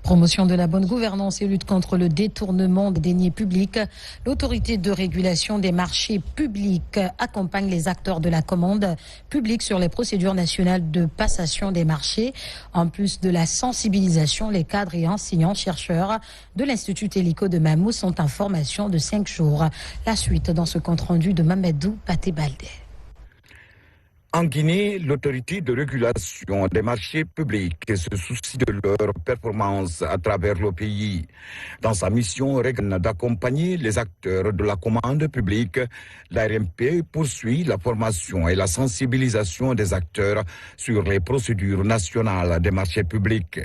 Promotion de la bonne gouvernance et lutte contre le détournement des deniers publics. L'autorité de régulation des marchés publics accompagne les acteurs de la commande publique sur les procédures nationales de passation des marchés. En plus de la sensibilisation, les cadres et enseignants-chercheurs de l'Institut Télico de Mamou sont en formation de 5 jours. La suite dans ce compte-rendu de Mamadou Paté-Baldé. En Guinée, l'autorité de régulation des marchés publics se soucie de leur performance à travers le pays. Dans sa mission d'accompagner les acteurs de la commande publique, l'ARMP poursuit la formation et la sensibilisation des acteurs sur les procédures nationales des marchés publics.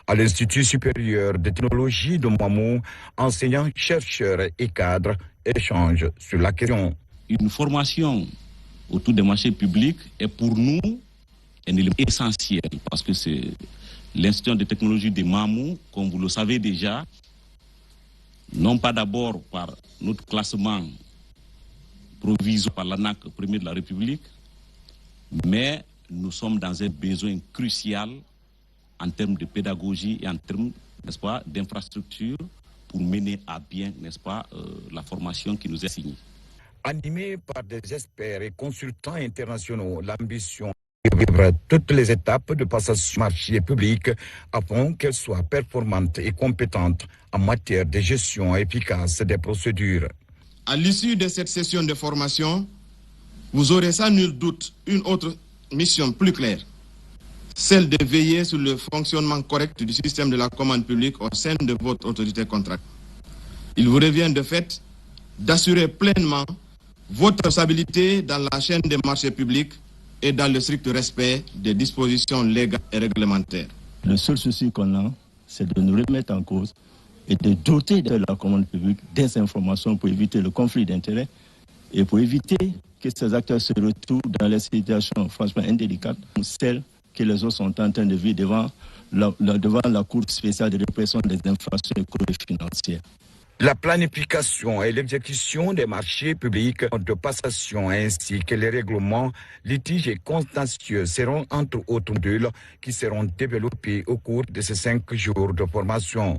À l'Institut supérieur de technologie de Mamou, enseignants, chercheurs et cadres échangent sur la question. Une formation autour des marchés publics est pour nous un élément essentiel parce que c'est l'Institut de technologie de Mamou, comme vous le savez déjà, non pas d'abord par notre classement provisoire par l'ANAC premier de la République, mais nous sommes dans un besoin crucial en termes de pédagogie et en termes, n'est-ce pas, d'infrastructure pour mener à bien, n'est-ce pas, la formation qui nous est signée. Animé par des experts et consultants internationaux, l'ambition est de vivre toutes les étapes de passation marché public afin qu'elles soient performantes et compétentes en matière de gestion efficace des procédures. À l'issue de cette session de formation, vous aurez sans nul doute une autre mission plus claire, celle de veiller sur le fonctionnement correct du système de la commande publique au sein de votre autorité contractuelle. Il vous revient de fait d'assurer pleinement votre stabilité dans la chaîne des marchés publics et dans le strict respect des dispositions légales et réglementaires. Le seul souci qu'on a, c'est de nous remettre en cause et de doter de la commande publique des informations pour éviter le conflit d'intérêts et pour éviter que ces acteurs se retrouvent dans les situations franchement indélicates, celles que les autres sont en train de vivre devant la Cour spéciale de répression des infractions économiques et financières. La planification et l'exécution des marchés publics de passation ainsi que les règlements, litiges et contentieux seront entre autres modules qui seront développés au cours de ces 5 jours de formation.